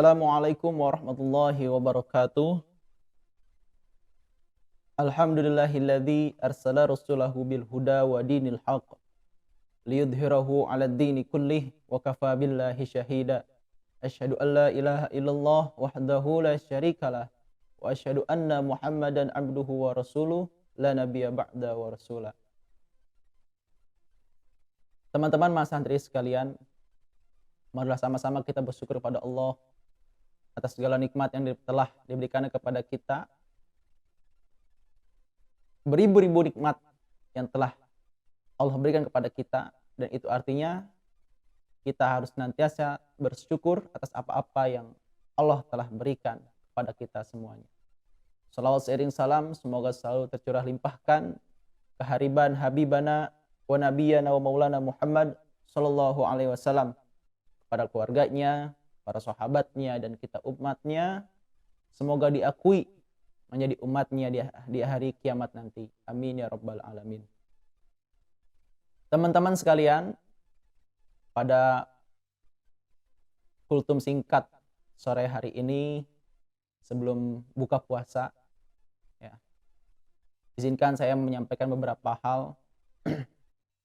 Assalamualaikum warahmatullahi wabarakatuh. Alhamdulillahilladzi arsala rasulahu bil huda wa dinil haqq liyudhhirahu 'alad dini kullih wa kafa billahi syahida. Asyhadu an la ilaha illallah wahdahu la syarikalah wa asyhadu anna Muhammadan abduhu wa rasuluh la nabiyya ba'da wa rasulah. Teman-teman mas santri sekalian, marilah sama-sama kita bersyukur kepada Allah atas segala nikmat yang telah diberikan kepada kita. Beribu-ribu nikmat yang telah Allah berikan kepada kita, dan itu artinya kita harus senantiasa bersyukur atas apa-apa yang Allah telah berikan kepada kita semuanya. Salawat seiring salam semoga selalu tercurah limpahkan kehariban habibana wa nabiyana wa maulana Muhammad sallallahu alaihi wasallam, kepada keluarganya, para sahabatnya, dan kita umatnya. Semoga diakui menjadi umatnya di hari kiamat nanti. Amin ya rabbal alamin. Teman-teman sekalian, pada kultum singkat sore hari ini sebelum buka puasa, ya, izinkan saya menyampaikan beberapa hal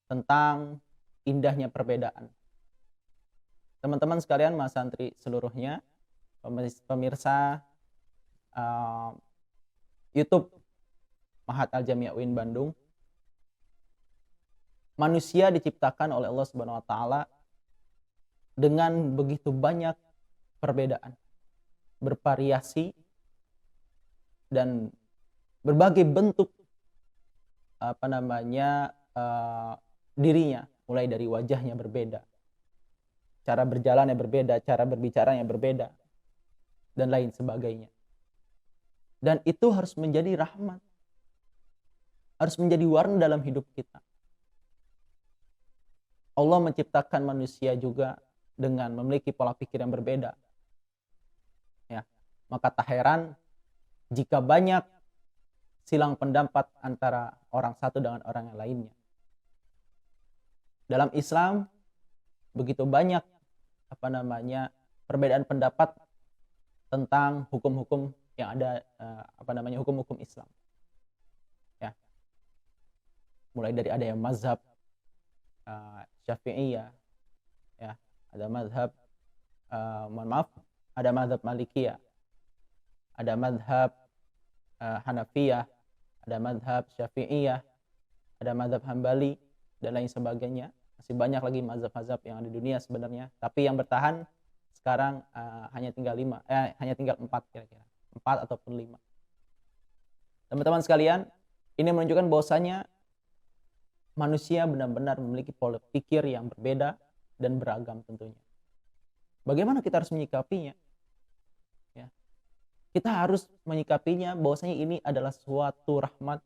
tentang indahnya perbedaan. Teman-teman sekalian, mas santri seluruhnya, pemirsa YouTube Mahat Al-Jami' UIN Bandung, manusia diciptakan oleh Allah Subhanahu wa taala dengan begitu banyak perbedaan, bervariasi, dan berbagai bentuk dirinya, mulai dari wajahnya berbeda, cara berjalannya berbeda, cara berbicaranya berbeda, dan lain sebagainya. Dan itu harus menjadi rahmat, harus menjadi warna dalam hidup kita. Allah menciptakan manusia juga dengan memiliki pola pikir yang berbeda. Ya, maka tak heran jika banyak silang pendapat antara orang satu dengan orang yang lainnya. Dalam Islam begitu banyak perbedaan pendapat tentang hukum-hukum yang ada, hukum-hukum Islam. Ya. Mulai dari ada yang mazhab Syafi'iyah, ya, ada mazhab ada mazhab Malikiyah, ada mazhab Hanafiyah, ada mazhab Syafi'iyah, ada mazhab Hambali, dan lain sebagainya. Masih banyak lagi mazhab-mazhab yang ada di dunia sebenarnya, tapi yang bertahan sekarang hanya tinggal 4 kira-kira, 4 ataupun 5. Teman-teman sekalian, ini menunjukkan bahwasanya manusia benar-benar memiliki pola pikir yang berbeda dan beragam tentunya. Bagaimana kita harus menyikapinya? Ya. Kita harus menyikapinya bahwasanya ini adalah suatu rahmat,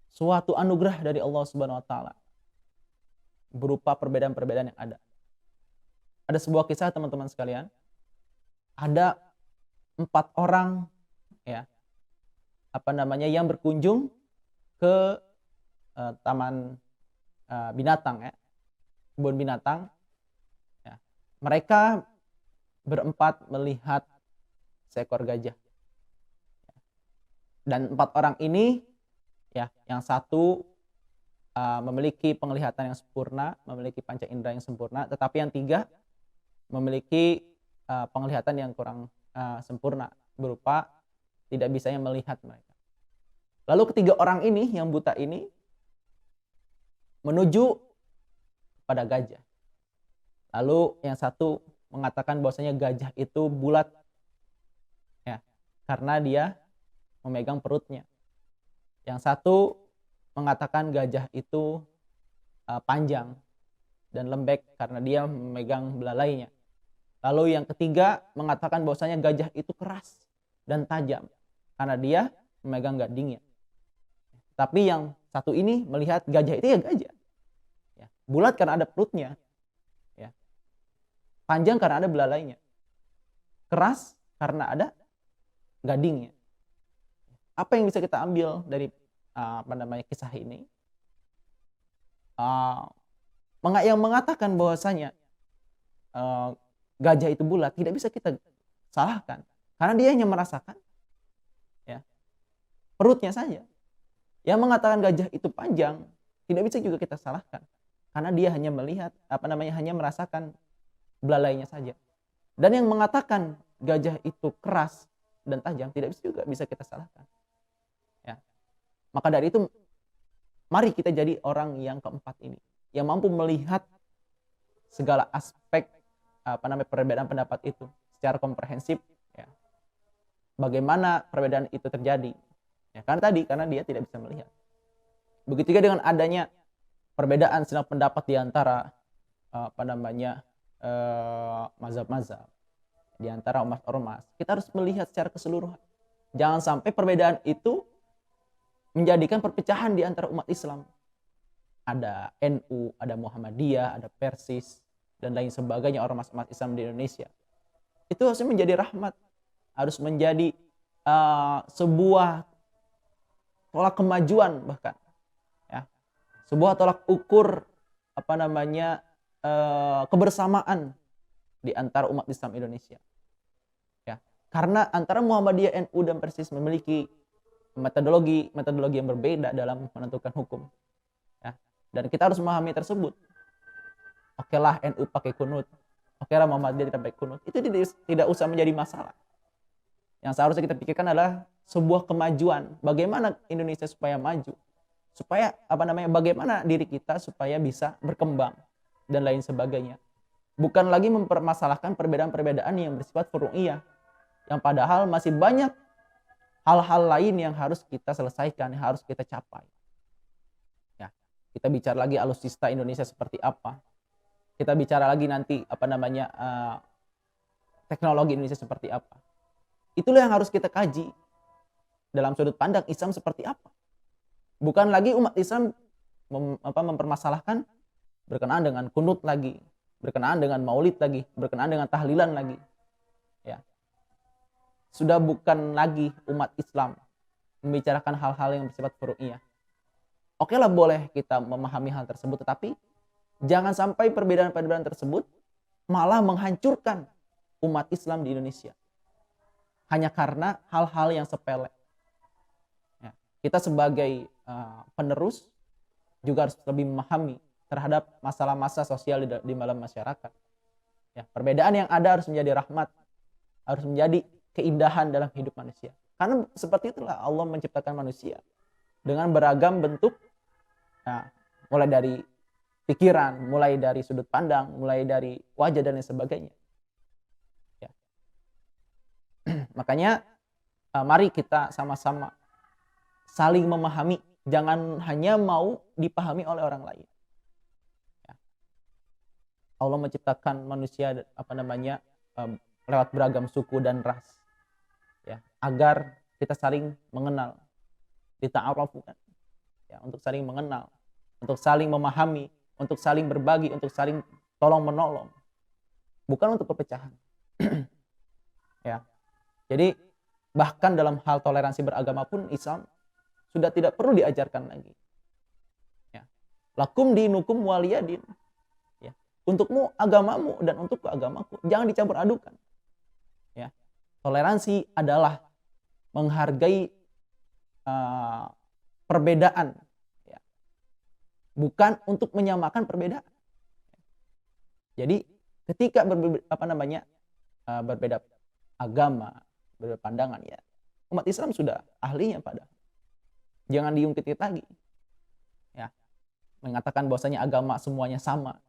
suatu anugerah dari Allah Subhanahu wa taala, berupa perbedaan-perbedaan yang ada. Ada sebuah kisah teman-teman sekalian. Ada 4 orang, ya, yang berkunjung ke taman binatang, ya, kebun binatang. Ya. Mereka berempat melihat seekor gajah. Dan 4 orang ini, ya, yang satu memiliki penglihatan yang sempurna, memiliki panca indera yang sempurna, tetapi yang 3 memiliki penglihatan yang kurang sempurna, berupa tidak bisanya melihat mereka. Lalu ketiga orang ini yang buta ini menuju pada gajah. Lalu yang satu mengatakan bahwasanya gajah itu bulat, ya, karena dia memegang perutnya. Yang satu mengatakan gajah itu panjang dan lembek karena dia memegang belalainya. Lalu yang ketiga mengatakan bahwasanya gajah itu keras dan tajam karena dia memegang gadingnya. Tapi yang satu ini melihat gajah itu ya gajah, ya, bulat karena ada perutnya, ya, panjang karena ada belalainya, keras karena ada gadingnya. Apa yang bisa kita ambil dari kisah ini? Yang mengatakan bahwasanya gajah itu bulat tidak bisa kita salahkan, karena dia hanya merasakan ya perutnya saja. Yang mengatakan gajah itu panjang tidak bisa juga kita salahkan, karena dia hanya melihat hanya merasakan belalainya saja. Dan yang mengatakan gajah itu keras dan tajam tidak bisa juga bisa kita salahkan. Ya. Maka dari itu mari kita jadi orang yang keempat ini, yang mampu melihat segala aspek perbedaan pendapat itu secara komprehensif, ya. Bagaimana perbedaan itu terjadi? Ya, karena dia tidak bisa melihat. Begitu juga dengan adanya perbedaan silang pendapat di antara mazhab-mazhab, di antara ormas-ormas. Kita harus melihat secara keseluruhan. Jangan sampai perbedaan itu menjadikan perpecahan di antara umat Islam. Ada NU, ada Muhammadiyah, ada Persis, dan lain sebagainya ormas-ormas Islam di Indonesia. Itu harusnya menjadi rahmat, harus menjadi sebuah tolak kemajuan, bahkan ya, sebuah tolak ukur kebersamaan di antara umat Islam Indonesia. Ya, karena antara Muhammadiyah, NU, dan Persis memiliki metodologi yang berbeda dalam menentukan hukum. Ya, dan kita harus memahami tersebut. Oke lah NU pakai kunut, oke lah Muhammadiyah tidak pakai kunut, itu tidak usah menjadi masalah. Yang seharusnya kita pikirkan adalah sebuah kemajuan, bagaimana Indonesia supaya maju, supaya bagaimana diri kita supaya bisa berkembang dan lain sebagainya. Bukan lagi mempermasalahkan perbedaan-perbedaan yang bersifat furu'iyah, yang padahal masih banyak hal-hal lain yang harus kita selesaikan, yang harus kita capai. Ya, kita bicara lagi alutsista Indonesia seperti apa. Kita bicara lagi nanti teknologi Indonesia seperti apa. Itulah yang harus kita kaji dalam sudut pandang Islam seperti apa. Bukan lagi umat Islam mempermasalahkan berkenaan dengan kunut lagi, berkenaan dengan maulid lagi, berkenaan dengan tahlilan lagi. Ya. Sudah bukan lagi umat Islam membicarakan hal-hal yang bersifat furu'iyah. Oke lah, boleh kita memahami hal tersebut, tetapi jangan sampai perbedaan-perbedaan tersebut malah menghancurkan umat Islam di Indonesia. Hanya karena hal-hal yang sepele. Ya. Kita sebagai penerus juga harus lebih memahami terhadap masalah-masalah sosial di dalam masyarakat. Ya, perbedaan yang ada harus menjadi rahmat, harus menjadi keindahan dalam hidup manusia. Karena seperti itulah Allah menciptakan manusia dengan beragam bentuk, nah, mulai dari pikiran, mulai dari sudut pandang, mulai dari wajah dan lain sebagainya. Ya. Makanya mari kita sama-sama saling memahami, jangan hanya mau dipahami oleh orang lain. Ya. Allah menciptakan manusia lewat beragam suku dan ras, ya, agar kita saling mengenal, dita'arafu, ya, untuk saling mengenal, untuk saling memahami, untuk saling berbagi, untuk saling tolong menolong, bukan untuk perpecahan. Ya, jadi bahkan dalam hal toleransi beragama pun Islam sudah tidak perlu diajarkan lagi. Ya. Lakum dinukum waliyadin. Ya. Untukmu agamamu dan untukku agamaku. Jangan dicampur adukan. Ya. Toleransi adalah menghargai perbedaan. Ya. Bukan untuk menyamakan perbedaan. Jadi ketika berbeda agama, berbeda pandangan, ya, umat Islam sudah ahlinya pada. Jangan diungkit lagi, ya, mengatakan bahwasanya agama semuanya sama.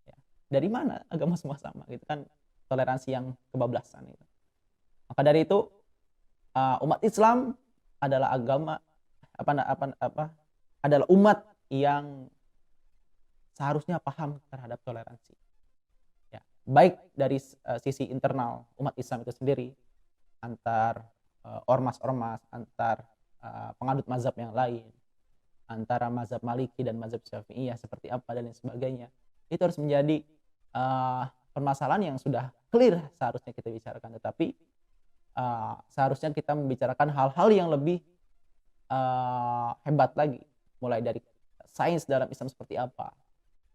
Ya. Dari mana agama semua sama? Gitu kan, toleransi yang kebablasan. Gitu. Maka dari itu umat Islam adalah adalah umat yang seharusnya paham terhadap toleransi. Ya. Baik dari sisi internal umat Islam itu sendiri, antar ormas-ormas, antar pengadut mazhab yang lain, antara mazhab Maliki dan mazhab Syafi'iyah seperti apa dan lain sebagainya. Itu harus menjadi permasalahan yang sudah clear seharusnya kita bicarakan, tetapi seharusnya kita membicarakan hal-hal yang lebih hebat lagi, mulai dari sains dalam Islam seperti apa,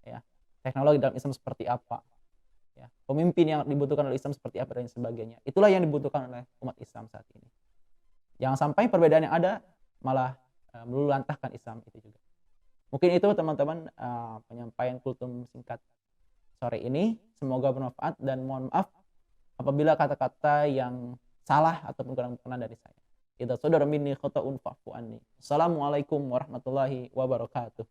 ya, teknologi dalam Islam seperti apa, Ya, pemimpin yang dibutuhkan oleh Islam seperti apa dan sebagainya. Itulah yang dibutuhkan oleh umat Islam saat ini. Jangan sampai perbedaan yang ada malah meluluhlantahkan Islam itu juga. Mungkin itu teman-teman penyampaian kultum singkat sore ini. Semoga bermanfaat dan mohon maaf apabila kata-kata yang salah ataupun kurang berkenan dari saya. Idza sadara minni khata'un fa'fu anni. Assalamualaikum warahmatullahi wabarakatuh.